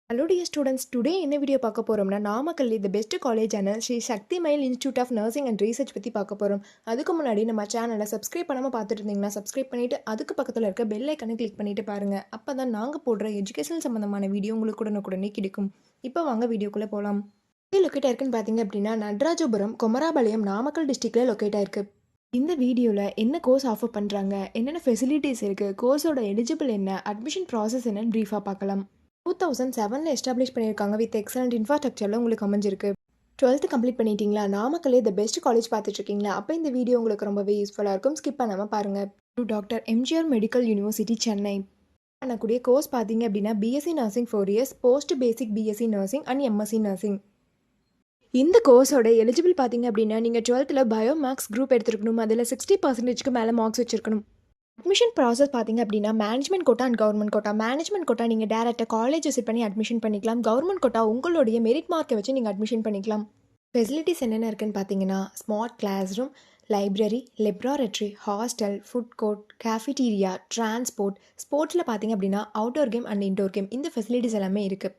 Hello dear students, today என்ன video பார்க்க போகிறோம்னா நாமக்கல்ல தி பெஸ்ட் காலேஜான Shri Sakthi Mayil institute of nursing and research பற்றி பார்க்க போகிறோம். அதுக்கு முன்னாடி நம்ம சேனலை சப்ஸ்கிரைப் பண்ணாமல் பார்த்துட்டு இருந்தீங்கன்னா சப்ஸ்கிரைப் பண்ணிவிட்டு அதுக்கு பக்கத்தில் இருக்க பெல் ஐக்கனை கிளிக் பண்ணிட்டு பாருங்கள். அப்போ தான் நாங்கள் போடுற எஜுகேஷன் சம்மந்தமான வீடியோ உங்களுக்கு உடனுக்குடனே கிடைக்கும். இப்போ வாங்க வீடியோக்குள்ளே போகலாம். லொக்கேட் ஆயிருக்குன்னு பார்த்தீங்க அப்படின்னா நடராஜபுரம் குமராபாளையம் நாமக்கல் டிஸ்ட்ரிக்டில் லொக்கேட் ஆயிருக்கு. இந்த வீடியோவில் என்ன கோர்ஸ் ஆஃபர் பண்ணுறாங்க, என்னென்ன ஃபெசிலிட்டிஸ் இருக்குது, கோர்ஸோட எலிஜிபிள் என்ன, அட்மிஷன் ப்ராசஸ் என்னன்னு ப்ரீஃபாக பார்க்கலாம். 2007 எஸ்டாப்ளிஷ் பண்ணியிருக்காங்க. வித் எக்ஸலண்ட் இன்ஃப்ராஸ்ட்ரக்சரில் உங்களுக்கு அமைஞ்சிருக்கு. 12th கம்ப்ளீட் பண்ணிட்டீங்களா? நாமக்கல்லே த பெஸ்ட் காலேஜ் பார்த்துட்ருக்கீங்களா? அப்போ இந்த வீடியோ உங்களுக்கு ரொம்பவே யூஸ்ஃபுல்லாக இருக்கும். ஸ்கிப் பண்ணாமல் பாருங்கள். Doctor MGR medical university Chennai பண்ணக்கூடிய கோர்ஸ் பார்த்தீங்க அப்படின்னா BSc nursing 4 years, post basic BSc nursing and MSc nursing. இந்த கோர்ஸோட எலிஜிபிள் பார்த்தீங்க அப்படின்னா நீங்கள் 12th பயோ மேக்ஸ் குரூப் எடுத்துருக்கணும். அதில் 60%க்கு மேலே மார்க்ஸ் வச்சுருக்கணும். அட்மிஷன் ப்ராசஸ் பார்த்தீங்க அப்படின்னா management quota and government quota. Management quota நீங்கள் டேரெக்டாக காலேஜ் விசிட் பண்ணி அட்மிஷன் பண்ணிக்கலாம். கவர்மெண்ட் கோட்டா உங்களுடைய மெரிட் மார்க்கை வச்சு நீங்கள் அட்மிஷன் பண்ணிக்கலாம். ஃபெசிலிட்டிஸ் என்னென்ன இருக்குன்னு பார்த்தீங்கன்னா smart class room, library, laboratory, hostel, food court, cafeteria, transport. ஸ்போர்ட்ஸில் பார்த்தீங்க அப்படின்னா outdoor game and indoor game. இந்த ஃபெசிலிட்டிஸ் எல்லாமே இருக்குது.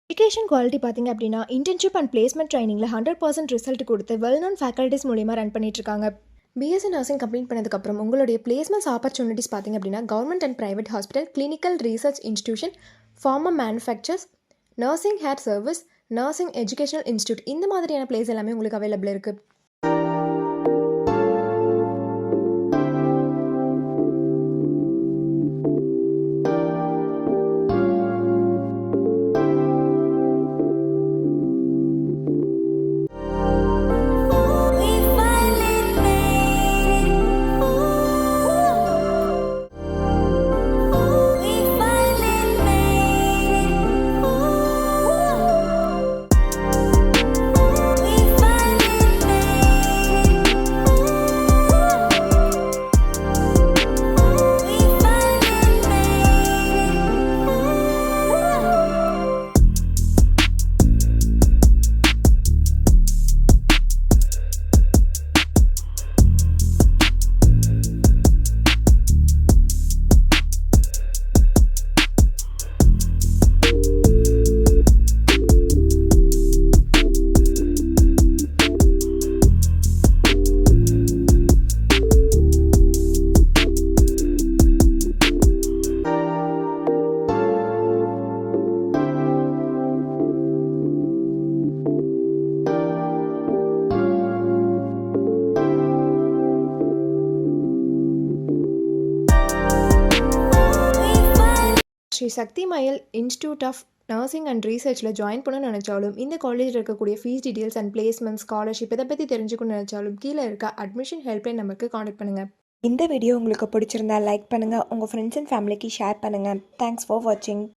எஜுகேஷன் குவாலிட்டி பார்த்தீங்க அப்படின்னா இன்டர்ன்ஷிப் அண்ட் பிளேஸ்மெண்ட் ட்ரைனிங்கில் 100% ரிசல்ட் கொடுத்து வெல் நோன் ஃபேக்கல்ட்டிஸ் மூலியமாக ரன் பண்ணிட்டுருக்காங்க. பிஎஸ்சி நர்சிங் கம்ப்ளீட் பண்ணதுக்கப்புறம் உங்களுடைய பிளேஸ்மெண்ட்ஸ் ஆப்பர்ச்சுனிட்டிஸ் பார்த்தீங்க அப்படின்னா government and private hospital, clinical research institution, pharma manufacturers, nursing hair service, nursing educational institute, இந்த மாதிரியான பிளேஸ் எல்லாமே உங்களுக்கு அவைலபிள் இருக்குது. Shri Sakthi Mayil institute of nursing and ரீசர்ச்சில் ஜாயின் பண்ண நினச்சாலும், இந்த காலேஜில் இருக்கக்கூடிய fees details and placement, scholarship இதை பற்றி தெரிஞ்சுக்கணும்னு நினச்சாலும் கீழே இருக்க அட்மிஷன் ஹெல்ப்லைன் நம்பருக்கு கான்டாக்ட் பண்ணுங்கள். இந்த வீடியோ உங்களுக்கு பிடிச்சிருந்தா லைக் பண்ணுங்கள், உங்கள் ஃப்ரெண்ட்ஸ் அண்ட் ஃபேமிலிக்கு ஷேர் பண்ணுங்கள். தேங்க்ஸ் ஃபார் வாட்சிங்.